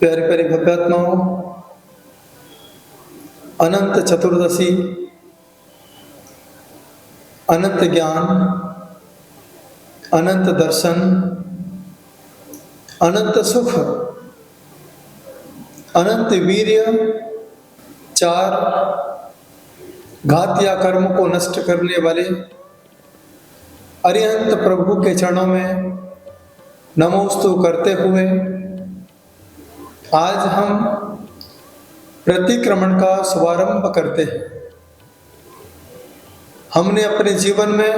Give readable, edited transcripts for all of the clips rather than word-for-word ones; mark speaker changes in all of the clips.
Speaker 1: प्यारे प्यारे भव्यात्माओं, अनंत चतुर्दशी, अनंत ज्ञान, अनंत दर्शन, अनंत सुख, अनंत वीर्य, चार घात या कर्म को नष्ट करने वाले अरिहंत प्रभु के चरणों में नमोस्तु करते हुए आज हम प्रतिक्रमण का शुभारंभ करते हैं। हमने अपने जीवन में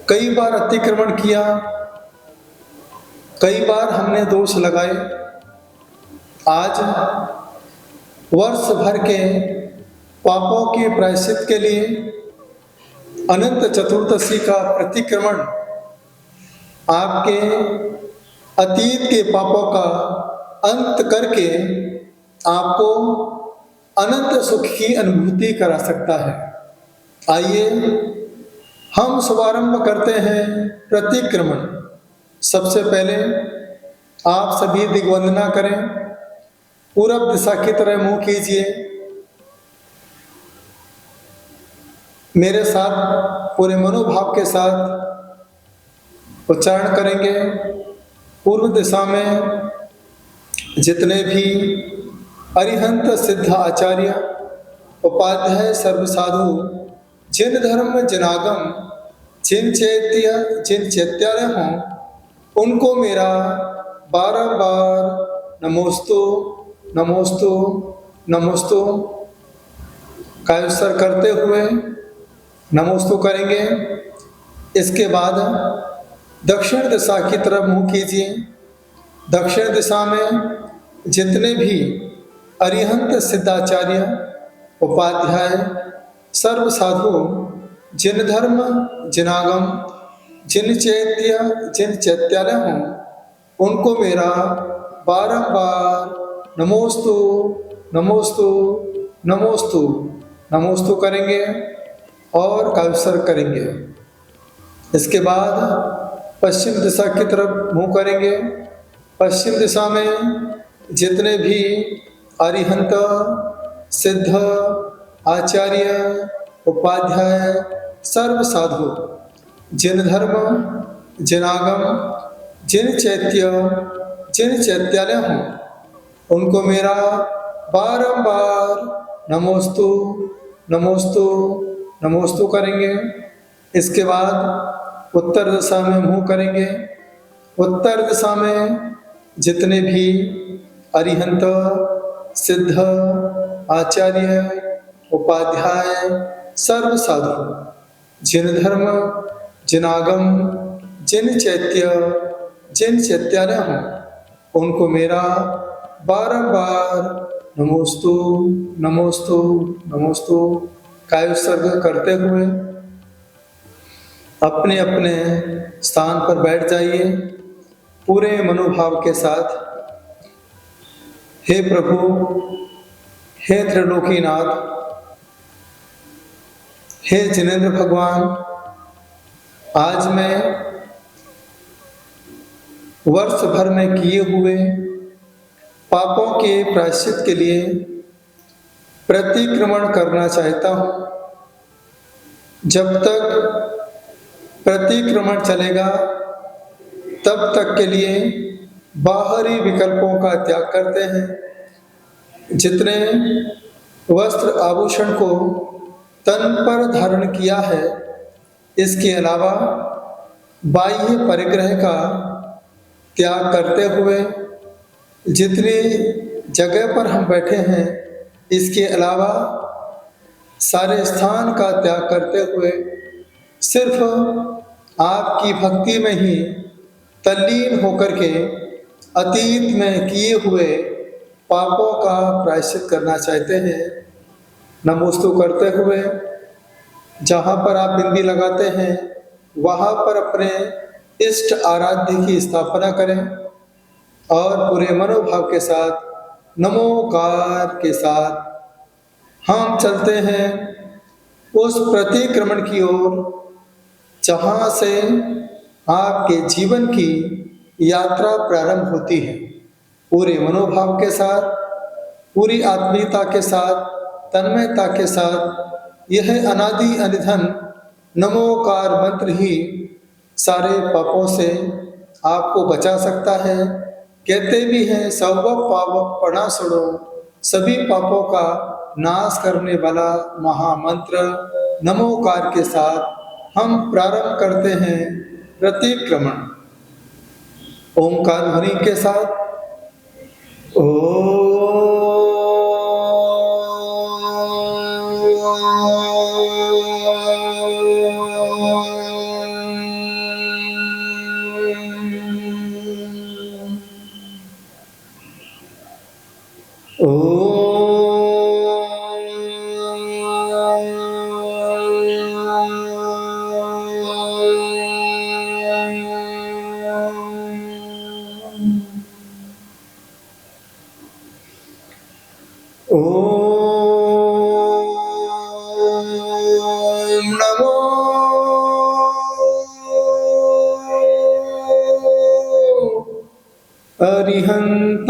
Speaker 1: कई बार अतिक्रमण किया, कई बार हमने दोष लगाए। आज वर्ष भर के पापों के प्रायश्चित के लिए अनंत चतुर्दशी का प्रतिक्रमण आपके अतीत के पापों का अंत करके आपको अनंत सुख की अनुभूति करा सकता है। आइए हम शुभारंभ करते हैं प्रतिक्रमण। सबसे पहले आप सभी दिग्वंदना करें, पूरब दिशा की तरह मुंह कीजिए। मेरे साथ पूरे मनोभाव के साथ उच्चारण करेंगे। पूर्व दिशा में जितने भी अरिहंत सिद्ध आचार्य, उपाध्याय, सर्व साधु, जिन धर्म, जिनागम, जिन चैत्यालय हों, उनको मेरा बारंबार नमोस्तु नमोस्तु नमोस्तु कायस्तर करते हुए नमोस्तु करेंगे। इसके बाद दक्षिण दिशा की तरफ मुंह कीजिए। दक्षिण दिशा में जितने भी अरिहंत सिद्धाचार्य, उपाध्याय, सर्व साधु, जिन धर्म, जिनागम, जिन चैत्यालय हों, उनको मेरा बारंबार नमोस्तु नमोस्तु नमोस्तु नमोस्तु करेंगे और कायस्तर करेंगे। इसके बाद पश्चिम दिशा की तरफ मुंह करेंगे। पश्चिम दिशा में जितने भी अरिहंत सिद्ध आचार्य, उपाध्याय, सर्व साधु, जिन धर्म, जिनागम, जिन चैत्यालय हों, उनको मेरा बारंबार नमोस्तु नमोस्तु नमोस्तु करेंगे। इसके बाद उत्तर दिशा में मुंह करेंगे। उत्तर दिशा में जितने भी अरिहंत सिद्ध आचार्य, उपाध्याय, सर्व साधु, जिन धर्म, जिनागम, जिन चैत्यालय हों, उनको मेरा बारंबार नमोस्तु नमोस्तु नमोस्तु कायोत्सर्ग करते हुए अपने अपने स्थान पर बैठ जाइए पूरे मनोभाव के साथ। हे प्रभु, हे त्रिलोकीनाथ, हे जिनेंद्र भगवान, आज मैं वर्ष भर में किए हुए पापों के प्रायश्चित के लिए प्रतिक्रमण करना चाहता हूँ। जब तक प्रतिक्रमण चलेगा तब तक के लिए बाहरी विकल्पों का त्याग करते हैं। जितने वस्त्र आभूषण को तन पर धारण किया है, इसके अलावा बाह्य परिग्रह का त्याग करते हुए जितनी जगह पर हम बैठे हैं, इसके अलावा सारे स्थान का त्याग करते हुए सिर्फ आपकी भक्ति में ही तल्लीन होकर के अतीत में किए हुए पापों का प्रायश्चित करना चाहते हैं। नमोस्तु करते हुए जहाँ पर आप बिंदी लगाते हैं वहाँ पर अपने इष्ट आराध्य की स्थापना करें और पूरे मनोभाव के साथ नमोकार के साथ हम चलते हैं उस प्रतिक्रमण की ओर जहाँ से आपके जीवन की यात्रा प्रारंभ होती है। पूरे मनोभाव के साथ, पूरी आत्मीयता के साथ, तन्मयता के साथ यह अनादि अनिधन नमोकार मंत्र ही सारे पापों से आपको बचा सकता है। कहते भी हैं सब पावक प्रणाशुणो, सभी पापों का नाश करने वाला महामंत्र नमोकार के साथ हम प्रारंभ करते हैं प्रतिक्रमण। ओंकार ध्वनि के साथ अरिहंताणम्।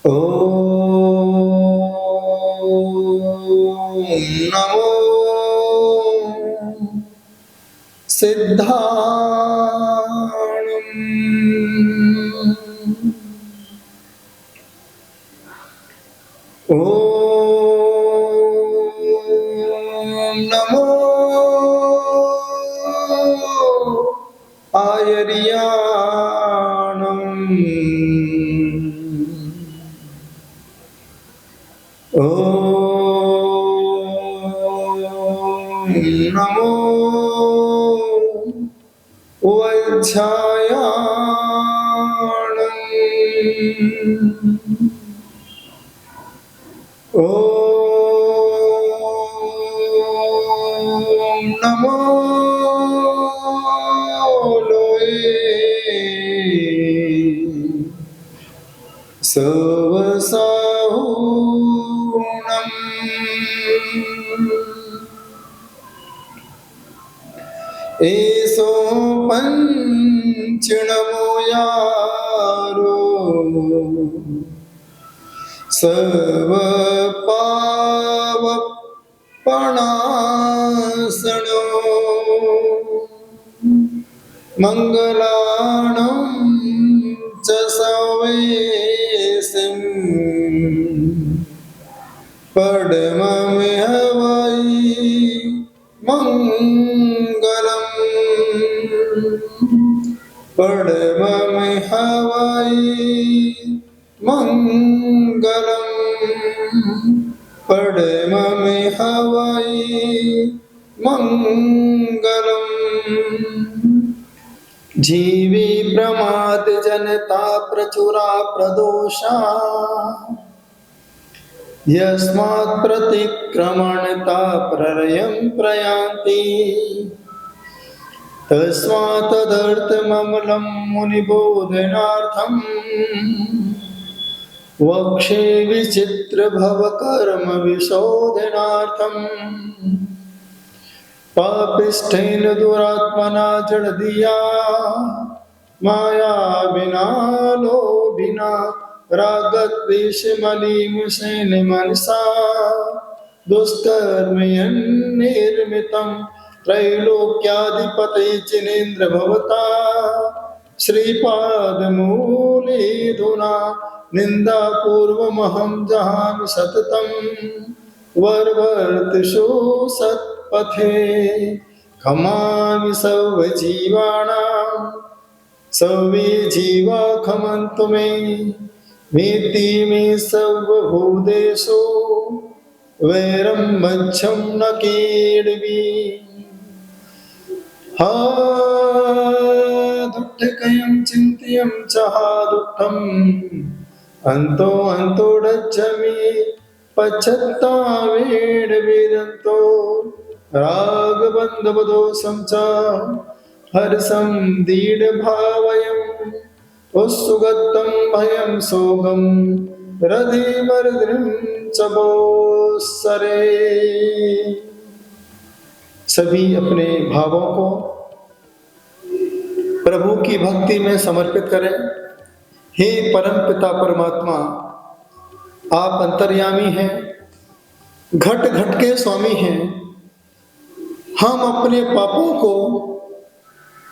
Speaker 1: ओम नमो सिद्धाणम्। ओम नमो आयर्याणम्। ओम नमो वज्रायाणम्। ओम नमो लोये सवसाहूणम्। एसो पंचनमो यारो सर्व पावपणासनो। मंगलाणं च सवेसिं पडममिह वै मंगलम्। पडममिह वै मंगलम्। पडममिह वै मंगलम्। जीवी प्रमाद जनता प्रचुरा प्रदोषा, यस्मात् प्रतिक्रमणता प्रलयं प्रयान्ति। तस्मात् तदर्थममलं मुनिबोधनार्थम् वक्षे विचित्र भवकर्म विशोधनार्थम्। पापिष्ठेन दुरात्मना जडधिया माया विना लोभिना रागद्वेषमलिमुषेण मनसा दुष्कर्मयन्निर्मितं त्रैलोक्याधिपते जिनेन्द्र भवता। श्रीपादमूलेऽधुना निन्दापूर्वमहं जहामि सततं। वर्वर्तिषु सत्पथे खमामि सर्वजीवानां। सर्वे जीवा खमन्तु मे वेत्ति मे सर्वभूतेषु वैरं मच्छं न कीड्वि। हा दुःखकयं चिन्त्यं च हा दुःखम् अन्तो अन्तो डच्छमि पश्चात्तापेन वेदन्तो रागबन्धवदोषं च हर्षं दीर्घभावयम् उत्सुगतं भयं शोकं हृदिमर्दिं च बोत्सरे। सभी अपने भावों को प्रभु की भक्ति में समर्पित करें। हे परम पिता परमात्मा, आप अंतर्यामी हैं, घट घट के स्वामी हैं। हम अपने पापों को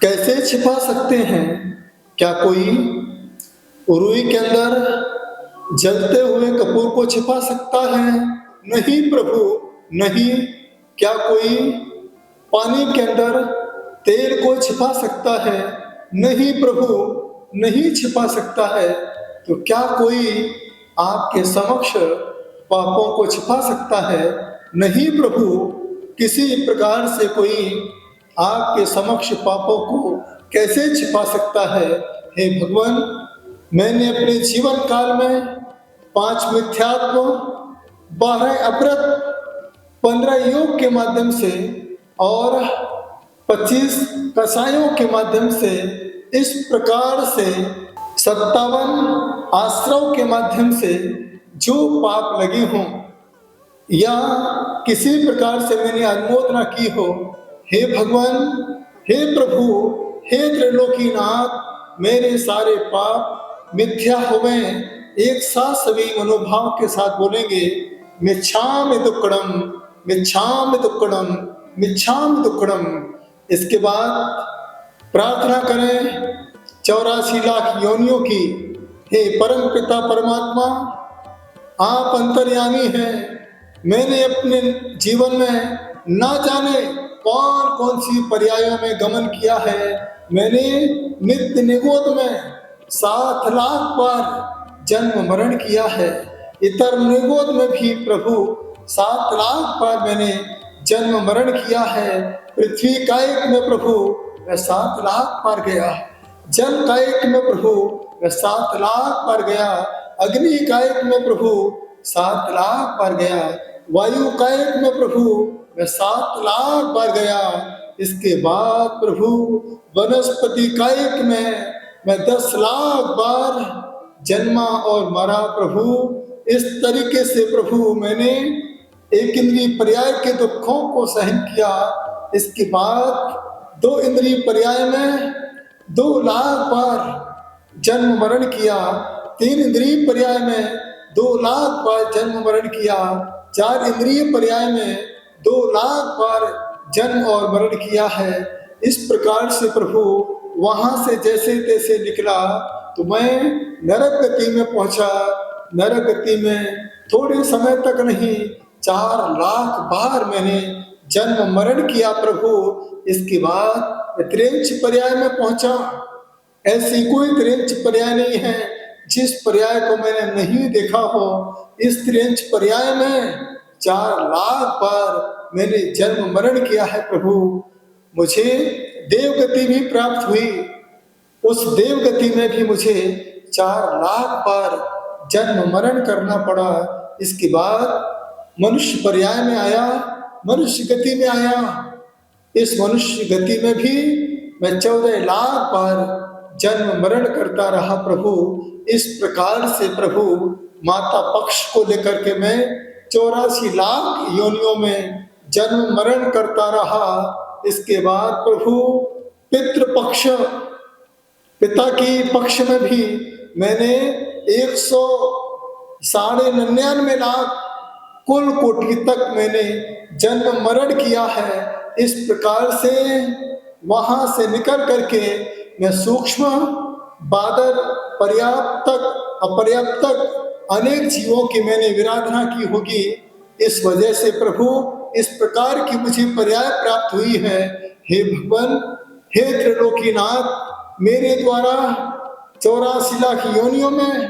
Speaker 1: कैसे छिपा सकते हैं? क्या कोई रुई के अंदर जलते हुए कपूर को छिपा सकता है? नहीं प्रभु, नहीं। क्या कोई पानी के अंदर तेल को छिपा सकता है? नहीं प्रभु, नहीं छिपा सकता है। तो क्या कोई आपके समक्ष पापों को छिपा सकता है? नहीं प्रभु, किसी प्रकार से कोई आपके समक्ष पापों को कैसे छिपा सकता है? हे भगवान, मैंने अपने जीवन काल में 5 मिथ्यात्व, 12 अपराध, 15 योग के माध्यम से और 25 कसायों के माध्यम से इस प्रकार से 57 आश्रव के माध्यम से जो पाप लगे हों या किसी प्रकार से मैंने अनुमोदना की हो, हे भगवान, हे प्रभु, हे त्रिलोकीनाथ, मेरे सारे पाप मिथ्या हो गए। एक साथ सभी मनोभाव के साथ बोलेंगे, मिच्छामि दुक्कडम, मिच्छामि दुक्कडम, मिच्छामि दुक्कडम। इसके बाद प्रार्थना करें 84 लाख योनियों की। हे परम पिता परमात्मा, आप अंतर्यामी हैं। मैंने अपने जीवन में ना जाने कौन कौन सी पर्यायों में गमन किया है। मैंने नित्य निगोद में 7 लाख बार जन्म मरण किया है। इतर निगोद में भी प्रभु 7 लाख बार मैंने जन्म मरण किया है। पृथ्वी कायिक में प्रभु मैं 7 लाख बार गया, जल कायिक में प्रभु मैं 7 लाख बार गया, अग्नि कायिक में प्रभु 7 लाख बार गया, वायु कायिक में प्रभु मैं 7 लाख बार गया। इसके बाद प्रभु वनस्पति कायिक में मैं 10 लाख बार जन्मा और मरा प्रभु। इस तरीके से प्रभु मैंने एक इंद्रिय पर्याय के दुखों को सहन किया। इसके बाद 2 इंद्रिय पर्याय में 2 लाख बार जन्म मरण किया, 3 इंद्रिय पर्याय में 2 लाख बार जन्म मरण किया, 4 इंद्रिय पर्याय में 2 लाख बार जन्म और मरण किया है। इस प्रकार से प्रभु वहां से जैसे तैसे निकला तो मैं नरक गति में पहुंचा। नरक गति में थोड़े समय तक नहीं, 4 लाख बार मैंने जन्म मरण किया प्रभु। इसके बाद मैं त्रिंच पर्याय में पहुंचा। ऐसी कोई त्रिंच पर्याय नहीं है जिस पर्याय को मैंने नहीं देखा हो। इस त्रिंच पर्याय में 4 लाख बार मैंने जन्म मरण किया है प्रभु। मुझे देवगति भी प्राप्त हुई। उस देवगति में भी मुझे 4 लाख बार जन्म मरण करना पड़ा। इसके बाद मनुष्य पर्याय में आया, मनुष्य गति में आया। इस मनुष्य गति में भी मैं 14 लाख बार जन्म मरण करता रहा प्रभु। इस प्रकार से प्रभु माता पक्ष को लेकर के मैं 84 लाख योनियों में जन्म मरण करता रहा। इसके बाद प्रभु पितृपक्ष, पिता की पक्ष में भी मैंने 199 लाख कुल कोटि तक मैंने जन्म मरण किया है। इस प्रकार से वहां से निकल करके मैं सूक्ष्म, बादर, पर्याप्त तक, अपर्याप्त तक अनेक जीवों की मैंने विराधना की होगी। इस वजह से प्रभु इस प्रकार की मुझे पर्याय प्राप्त हुई है। हे भगवान, हे त्रिलोकीनाथ, मेरे द्वारा 84 लाख योनियों में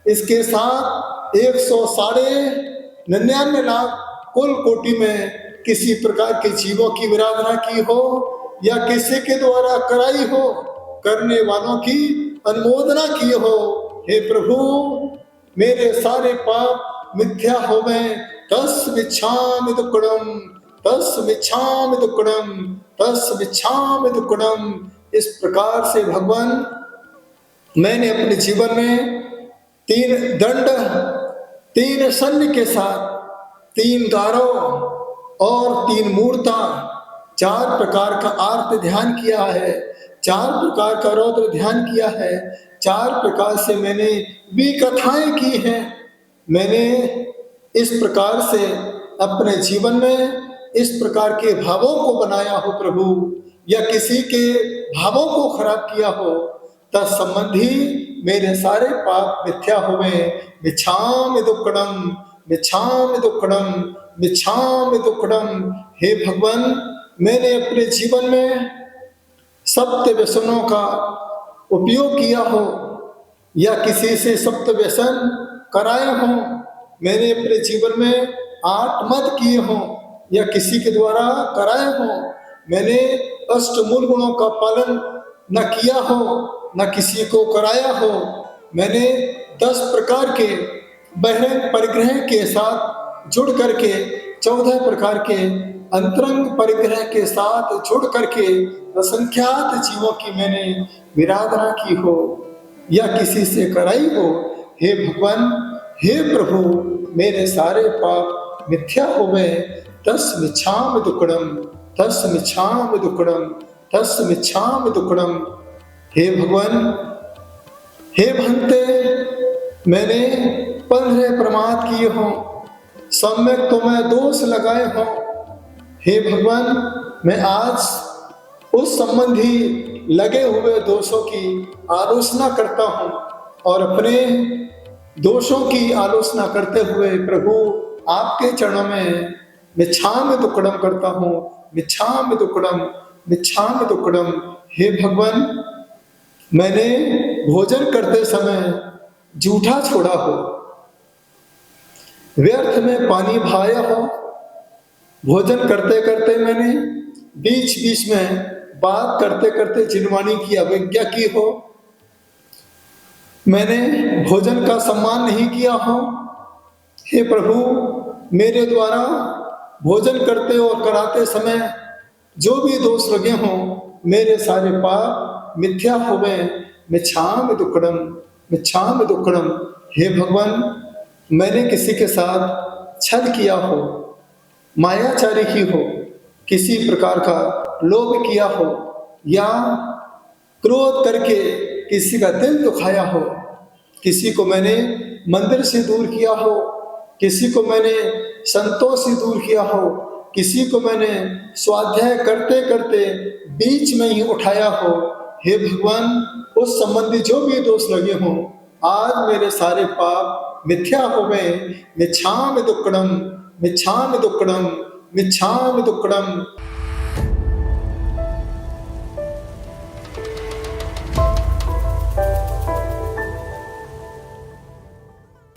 Speaker 1: इसके साथ 199 लाख कुल कोटि में किसी प्रकार के जीवों की विराधना की हो या किसी के द्वारा कराई हो, करने वालों की अनुमोदना की हो। हे प्रभु, मेरे सारे पाप मिथ्या हो गए। तस् मिच्छामि दुक्कडम, तस् मिच्छामि दुक्कडम, तस् मिच्छामि दुक्कडम। इस प्रकार से भगवान मैंने अपने जीवन में 3 दंड, 3 शल्य के साथ 3 गारों और 3 मूर्ता 4 प्रकार का आर्त ध्यान किया है, 4 प्रकार का रौद्र ध्यान किया है, 4 प्रकार से मैंने विकथाएं की हैं। मैंने इस प्रकार से अपने जीवन में इस प्रकार के भावों को बनाया हो प्रभु, या किसी के भावों को खराब किया हो, तत्संबंधी मेरे सारे पाप मिथ्या हुए। मिच्छामि दुक्कडम, मिच्छामि दुक्कडम, मिच्छामि दुक्कडम। हे भगवान, मैंने अपने जीवन में सप्त व्यसनों का उपयोग किया हो या किसी से सप्त व्यसन कराए हो, मैंने अपने जीवन में 8 मद किए हो या किसी के द्वारा कराए हो, मैंने अष्टमूल गुणों का पालन न किया हो न किसी को कराया हो, मैंने 10 प्रकार के बहिरंग परिग्रह के साथ जुड़ करके 14 प्रकार के अंतरंग परिग्रह के साथ जुड़ करके असंख्यात जीवों की मैंने विराधना की हो या किसी से कराई हो। हे भगवान, हे प्रभु, मेरे सारे पाप मिथ्या हो गए। तस्मिच्छामि दुक्कडम, तस्मिच्छामि दुक्कडम, तस्मिच्छामि दुक्कडम। हे भगवान, हे भंते, मैंने 15 प्रमाद किए हों, सम्यक तो मैं दोष लगाए हों। हे भगवान, मैं आज उस संबंधी लगे हुए दोषों की आलोचना करता हूँ और अपने दोषों की आलोचना करते हुए प्रभु आपके चरणों में मिच्छामि दुक्कडम करता हूँ। मिच्छामि दुक्कडम, मिच्छामि दुक्कडम। हे भगवान, मैंने भोजन करते समय जूठा छोड़ा हो, व्यर्थ में पानी बहाया हो, भोजन करते करते मैंने बीच बीच में बात करते करते जिनवाणी की अवज्ञा की हो, मैंने भोजन का सम्मान नहीं किया हो। हे प्रभु, मेरे द्वारा भोजन करते और कराते समय जो भी दोष लगे हों, मेरे सारे पाप मिथ्या हो गए। मिच्छामि दुक्कडम, मिच्छामि दुक्कडम। हे भगवान, मैंने किसी के साथ छल किया हो, मायाचारी की हो, किसी प्रकार का लोभ किया हो या क्रोध करके किसी का दिल दुखाया हो, किसी को मैंने मंदिर से दूर किया हो, किसी को मैंने संतों से दूर किया हो, किसी को मैंने स्वाध्याय करते करते बीच में ही उठाया हो। हे भगवान, उस संबंधी जो भी दोष लगे हों, आज मेरे सारे पाप मिथ्या हो गए। मिच्छामि दुक्कडम, मिच्छामि दुक्कडम, मिच्छामि दुक्कडम।